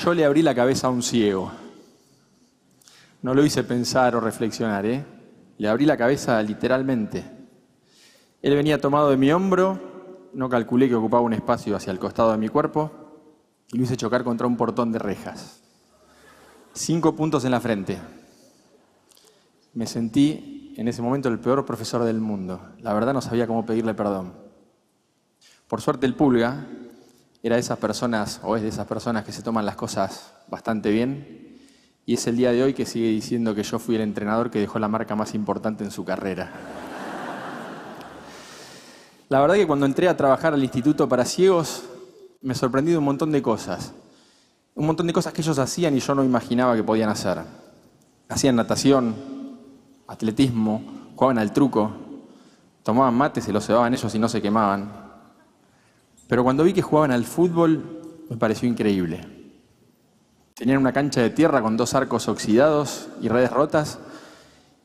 Yo le abrí la cabeza a un ciego. No lo hice pensar o reflexionar, ¿eh? Le abrí la cabeza literalmente. Él venía tomado de mi hombro, no calculé que ocupaba un espacio hacia el costado de mi cuerpo y lo hice chocar contra un portón de rejas. 5 puntos en la frente. Me sentí en ese momento el peor profesor del mundo. La verdad no sabía cómo pedirle perdón. Por suerte el Pulga era de esas personas, o es de esas personas que se toman las cosas bastante bien, y es el día de hoy que sigue diciendo que yo fui el entrenador que dejó la marca más importante en su carrera. La verdad que cuando entré a trabajar al Instituto para Ciegos, me sorprendí de un montón de cosas. Un montón de cosas que ellos hacían y yo no imaginaba que podían hacer. Hacían natación, atletismo, jugaban al truco, tomaban mate, se los cebaban ellos y no se quemaban. Pero cuando vi que jugaban al fútbol, me pareció increíble. Tenían una cancha de tierra con 2 arcos oxidados y redes rotas,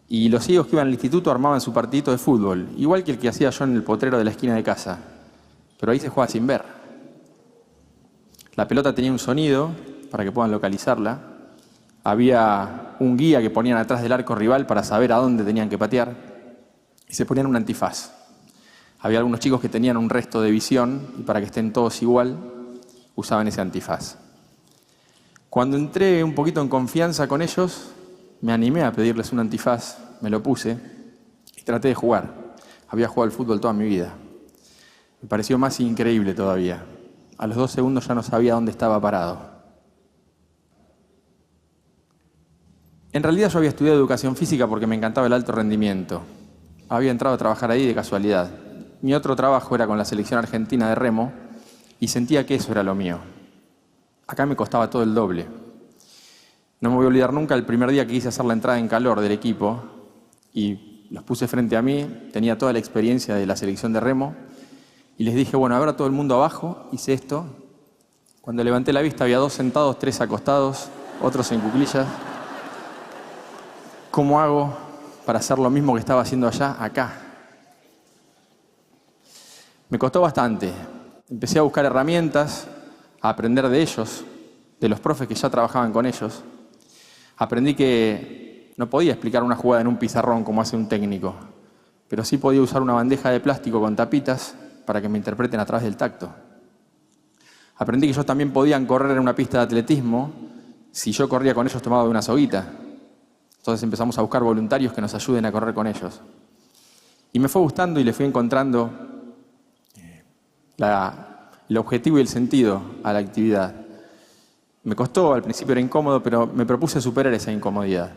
y los ciegos que iban al instituto armaban su partidito de fútbol, igual que el que hacía yo en el potrero de la esquina de casa. Pero ahí se juega sin ver. La pelota tenía un sonido para que puedan localizarla. Había un guía que ponían atrás del arco rival para saber a dónde tenían que patear. Y se ponían un antifaz. Había algunos chicos que tenían un resto de visión y para que estén todos igual, usaban ese antifaz. Cuando entré un poquito en confianza con ellos, me animé a pedirles un antifaz, me lo puse y traté de jugar. Había jugado al fútbol toda mi vida. Me pareció más increíble todavía. A los 2 segundos ya no sabía dónde estaba parado. En realidad yo había estudiado educación física porque me encantaba el alto rendimiento. Había entrado a trabajar ahí de casualidad. Mi otro trabajo era con la selección argentina de remo y sentía que eso era lo mío. Acá me costaba todo el doble. No me voy a olvidar nunca el primer día que quise hacer la entrada en calor del equipo y los puse frente a mí, tenía toda la experiencia de la selección de remo y les dije, bueno, ahora todo el mundo abajo, hice esto. Cuando levanté la vista había 2 sentados, 3 acostados, otros en cuclillas. ¿Cómo hago para hacer lo mismo que estaba haciendo allá, acá? Me costó bastante. Empecé a buscar herramientas, a aprender de ellos, de los profes que ya trabajaban con ellos. Aprendí que no podía explicar una jugada en un pizarrón como hace un técnico, pero sí podía usar una bandeja de plástico con tapitas para que me interpreten a través del tacto. Aprendí que ellos también podían correr en una pista de atletismo si yo corría con ellos tomado de una soguita. Entonces empezamos a buscar voluntarios que nos ayuden a correr con ellos. Y me fue gustando y le fui encontrando el objetivo y el sentido a la actividad. Me costó, al principio era incómodo, pero me propuse superar esa incomodidad.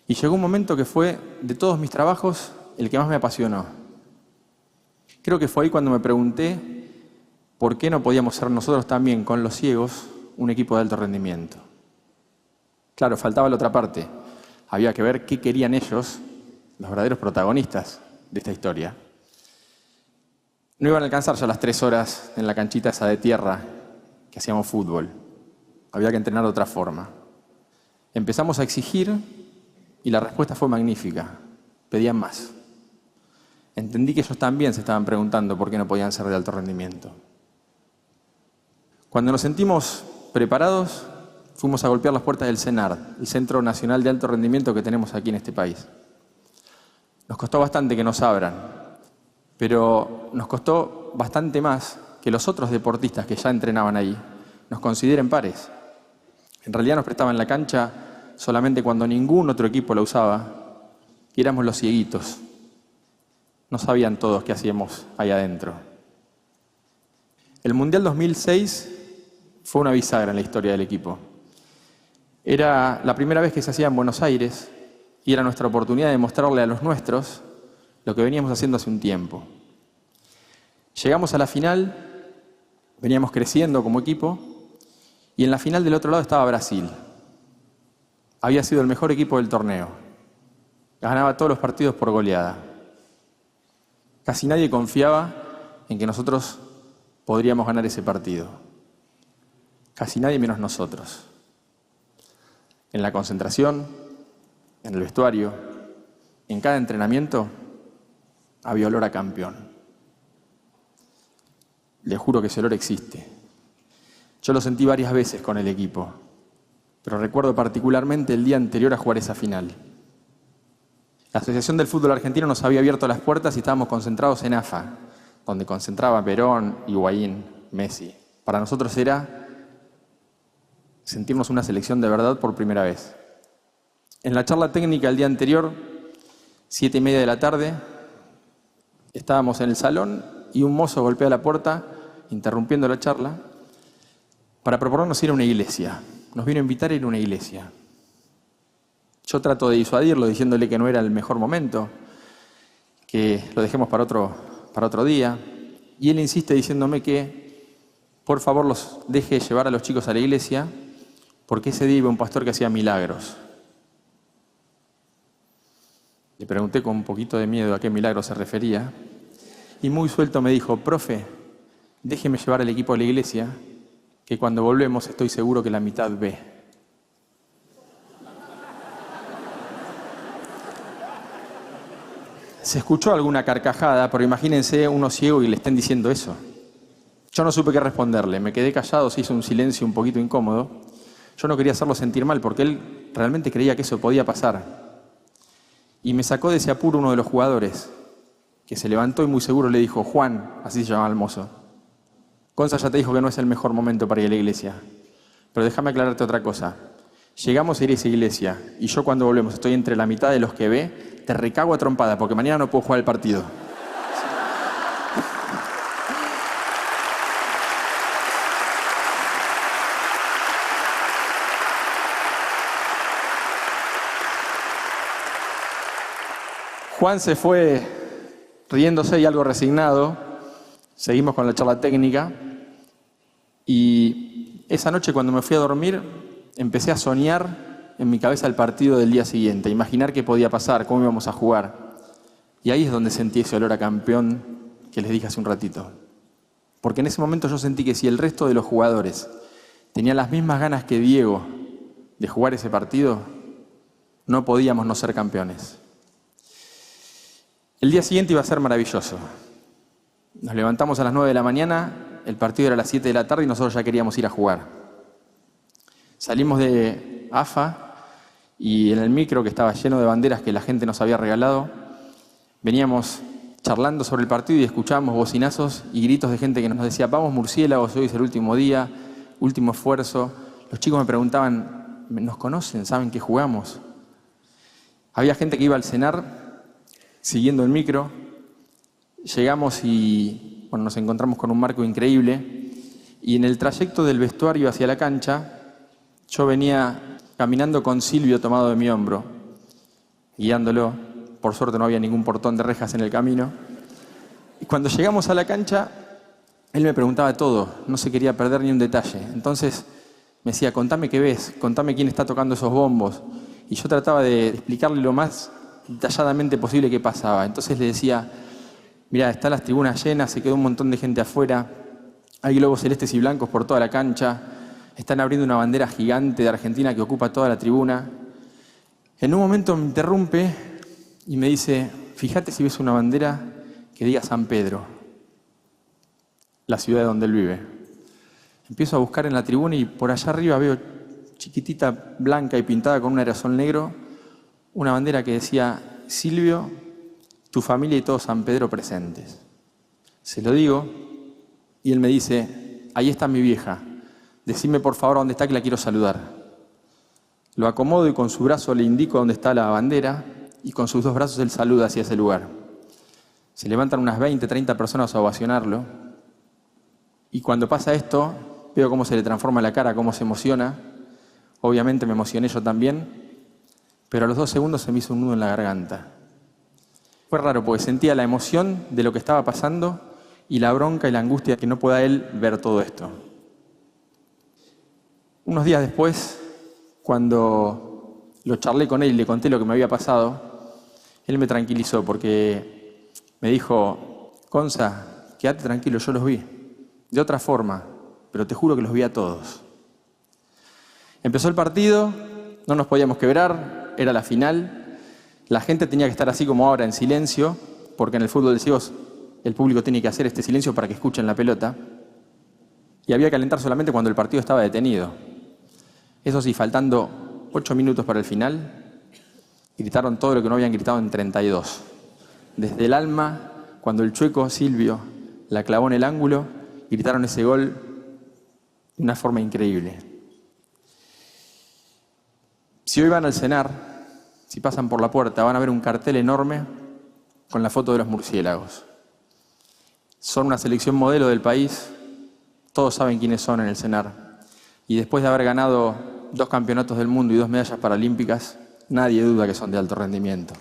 Y llegó un momento que fue, de todos mis trabajos, el que más me apasionó. Creo que fue ahí cuando me pregunté por qué no podíamos ser nosotros también, con los ciegos, un equipo de alto rendimiento. Claro, faltaba la otra parte. Había que ver qué querían ellos, los verdaderos protagonistas de esta historia. No iban a alcanzar ya las 3 horas en la canchita esa de tierra que hacíamos fútbol. Había que entrenar de otra forma. Empezamos a exigir y la respuesta fue magnífica. Pedían más. Entendí que ellos también se estaban preguntando por qué no podían ser de alto rendimiento. Cuando nos sentimos preparados, fuimos a golpear las puertas del CENAR, el Centro Nacional de Alto Rendimiento que tenemos aquí en este país. Nos costó bastante que nos abran, pero nos costó bastante más que los otros deportistas que ya entrenaban ahí nos consideren pares. En realidad nos prestaban la cancha solamente cuando ningún otro equipo la usaba y éramos los cieguitos. No sabían todos qué hacíamos ahí adentro. El Mundial 2006 fue una bisagra en la historia del equipo. Era la primera vez que se hacía en Buenos Aires y era nuestra oportunidad de mostrarle a los nuestros lo que veníamos haciendo hace un tiempo. Llegamos a la final, veníamos creciendo como equipo y en la final del otro lado estaba Brasil. Había sido el mejor equipo del torneo. Ganaba todos los partidos por goleada. Casi nadie confiaba en que nosotros podríamos ganar ese partido. Casi nadie menos nosotros. En la concentración, en el vestuario, en cada entrenamiento, había olor a campeón. Le juro que ese olor existe. Yo lo sentí varias veces con el equipo, pero recuerdo particularmente el día anterior a jugar esa final. La Asociación del Fútbol Argentino nos había abierto las puertas y estábamos concentrados en AFA, donde concentraba Perón, Higuaín, Messi. Para nosotros era sentirnos una selección de verdad por primera vez. En la charla técnica el día anterior, 7:30 de la tarde, estábamos en el salón y un mozo golpea la puerta, interrumpiendo la charla, para proponernos ir a una iglesia. Nos vino a invitar a ir a una iglesia. Yo trato de disuadirlo diciéndole que no era el mejor momento, que lo dejemos para otro día. Y él insiste diciéndome que por favor los deje llevar a los chicos a la iglesia porque ese día iba un pastor que hacía milagros. Le pregunté con un poquito de miedo a qué milagro se refería y muy suelto me dijo: profe, déjeme llevar al equipo a la iglesia que cuando volvemos estoy seguro que la mitad ve. Se escuchó alguna carcajada, pero imagínense uno ciego y le estén diciendo eso. Yo no supe qué responderle, me quedé callado, se hizo un silencio un poquito incómodo. Yo no quería hacerlo sentir mal porque él realmente creía que eso podía pasar. Y me sacó de ese apuro uno de los jugadores, que se levantó y muy seguro le dijo: Juan, así se llamaba el mozo, Gonza ya te dijo que no es el mejor momento para ir a la iglesia. Pero déjame aclararte otra cosa. Llegamos a ir a esa iglesia y yo cuando volvemos estoy entre la mitad de los que ve, te recago a trompada porque mañana no puedo jugar el partido. Juan se fue riéndose y algo resignado. Seguimos con la charla técnica. Y esa noche cuando me fui a dormir, empecé a soñar en mi cabeza el partido del día siguiente, a imaginar qué podía pasar, cómo íbamos a jugar. Y ahí es donde sentí ese olor a campeón que les dije hace un ratito. Porque en ese momento yo sentí que si el resto de los jugadores tenían las mismas ganas que Diego de jugar ese partido, no podíamos no ser campeones. El día siguiente iba a ser maravilloso. Nos levantamos a las 9 de la mañana, el partido era a las 7 de la tarde y nosotros ya queríamos ir a jugar. Salimos de AFA y en el micro, que estaba lleno de banderas que la gente nos había regalado, veníamos charlando sobre el partido y escuchábamos bocinazos y gritos de gente que nos decía: vamos murciélagos, hoy es el último día, último esfuerzo. Los chicos me preguntaban: ¿nos conocen? ¿Saben que jugamos? Había gente que iba al cenar siguiendo el micro. Llegamos y nos encontramos con un marco increíble y en el trayecto del vestuario hacia la cancha yo venía caminando con Silvio tomado de mi hombro, guiándolo. Por suerte no había ningún portón de rejas en el camino. Y cuando llegamos a la cancha, él me preguntaba todo, no se quería perder ni un detalle. Entonces me decía: contame qué ves, contame quién está tocando esos bombos. Y yo trataba de explicarle lo más detalladamente posible qué pasaba. Entonces le decía: mirá, están las tribunas llenas, se quedó un montón de gente afuera, hay globos celestes y blancos por toda la cancha, están abriendo una bandera gigante de Argentina que ocupa toda la tribuna. En un momento me interrumpe y me dice: fíjate si ves una bandera que diga San Pedro, la ciudad donde él vive. Empiezo a buscar en la tribuna y por allá arriba veo, chiquitita, blanca y pintada con un aerosol negro, una bandera que decía: Silvio, tu familia y todo San Pedro presentes. Se lo digo y él me dice: ahí está mi vieja, decime por favor dónde está que la quiero saludar. Lo acomodo y con su brazo le indico dónde está la bandera y con sus dos brazos él saluda hacia ese lugar. Se levantan unas 20, 30 personas a ovacionarlo y cuando pasa esto veo cómo se le transforma la cara, cómo se emociona. Obviamente me emocioné yo también, pero a los 2 segundos se me hizo un nudo en la garganta. Fue raro porque sentía la emoción de lo que estaba pasando y la bronca y la angustia de que no pueda él ver todo esto. Unos días después, cuando lo charlé con él y le conté lo que me había pasado, él me tranquilizó porque me dijo: Gonza, quédate tranquilo, yo los vi. De otra forma, pero te juro que los vi a todos. Empezó el partido, no nos podíamos quebrar, era la final. La gente tenía que estar así como ahora, en silencio, porque en el fútbol de ciegos el público tiene que hacer este silencio para que escuchen la pelota. y había que alentar solamente cuando el partido estaba detenido. Eso sí, faltando 8 minutos para el final, gritaron todo lo que no habían gritado en 32. Desde el alma, cuando el chueco Silvio la clavó en el ángulo, gritaron ese gol de una forma increíble. Si hoy van al cenar, si pasan por la puerta, van a ver un cartel enorme con la foto de los murciélagos. Son una selección modelo del país, todos saben quiénes son en el cenar. Y después de haber ganado 2 campeonatos del mundo y 2 medallas paralímpicas, nadie duda que son de alto rendimiento.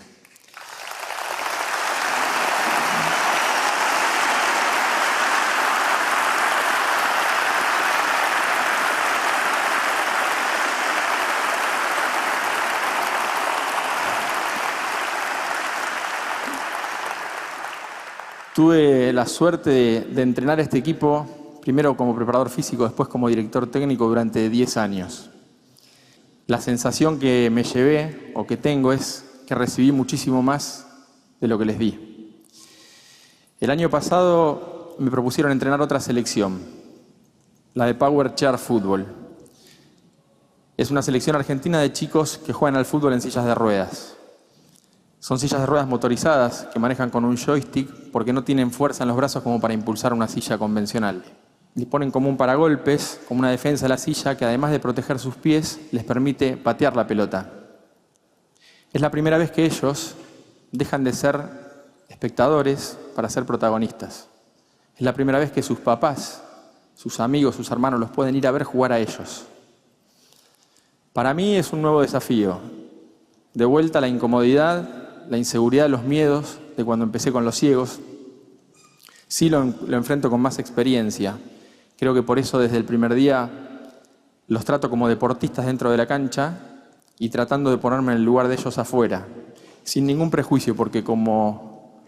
Tuve la suerte de entrenar a este equipo, primero como preparador físico, después como director técnico durante 10 años. La sensación que me llevé o que tengo es que recibí muchísimo más de lo que les di. El año pasado me propusieron entrenar otra selección, la de Power Chair Fútbol. Es una selección argentina de chicos que juegan al fútbol en sillas de ruedas. Son sillas de ruedas motorizadas que manejan con un joystick porque no tienen fuerza en los brazos como para impulsar una silla convencional. Le ponen como un paragolpes, como una defensa a la silla que además de proteger sus pies, les permite patear la pelota. Es la primera vez que ellos dejan de ser espectadores para ser protagonistas. Es la primera vez que sus papás, sus amigos, sus hermanos los pueden ir a ver jugar a ellos. Para mí es un nuevo desafío. De vuelta a la incomodidad, la inseguridad, los miedos de cuando empecé con los ciegos. Sí lo enfrento con más experiencia. Creo que por eso desde el primer día los trato como deportistas dentro de la cancha y tratando de ponerme en el lugar de ellos afuera, sin ningún prejuicio, porque como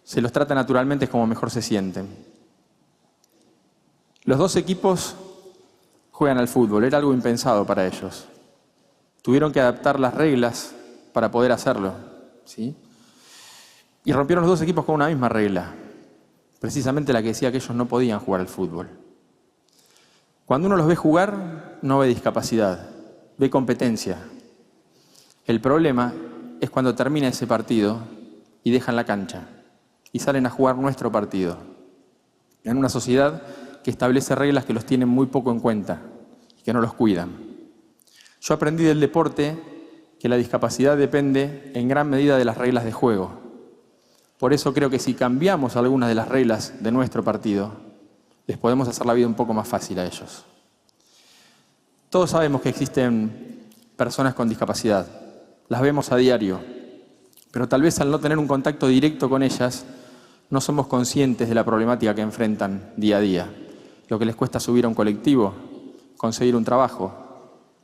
se los trata naturalmente es como mejor se sienten. Los 2 equipos juegan al fútbol, era algo impensado para ellos. Tuvieron que adaptar las reglas para poder hacerlo, ¿sí? Y rompieron los 2 equipos con una misma regla, precisamente la que decía que ellos no podían jugar al fútbol. Cuando uno los ve jugar, no ve discapacidad, ve competencia. El problema es cuando termina ese partido y dejan la cancha y salen a jugar nuestro partido. En una sociedad que establece reglas que los tienen muy poco en cuenta y que no los cuidan. Yo aprendí del deporte que la discapacidad depende en gran medida de las reglas de juego. Por eso creo que si cambiamos algunas de las reglas de nuestro partido, les podemos hacer la vida un poco más fácil a ellos. Todos sabemos que existen personas con discapacidad, las vemos a diario, pero tal vez al no tener un contacto directo con ellas, no somos conscientes de la problemática que enfrentan día a día. Lo que les cuesta subir a un colectivo, conseguir un trabajo,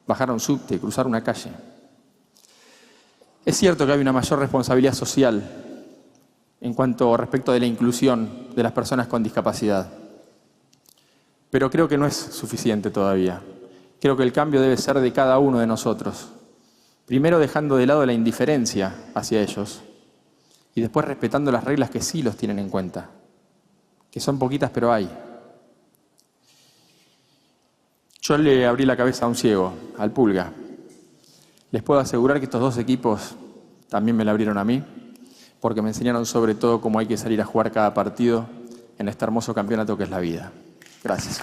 bajar a un subte, cruzar una calle. Es cierto que hay una mayor responsabilidad social en cuanto respecto de la inclusión de las personas con discapacidad. Pero creo que no es suficiente todavía. Creo que el cambio debe ser de cada uno de nosotros. Primero dejando de lado la indiferencia hacia ellos y después respetando las reglas que sí los tienen en cuenta, que son poquitas pero hay. Yo le abrí la cabeza a un ciego, al Pulga. Les puedo asegurar que estos 2 equipos también me la abrieron a mí, porque me enseñaron sobre todo cómo hay que salir a jugar cada partido en este hermoso campeonato que es la vida. Gracias.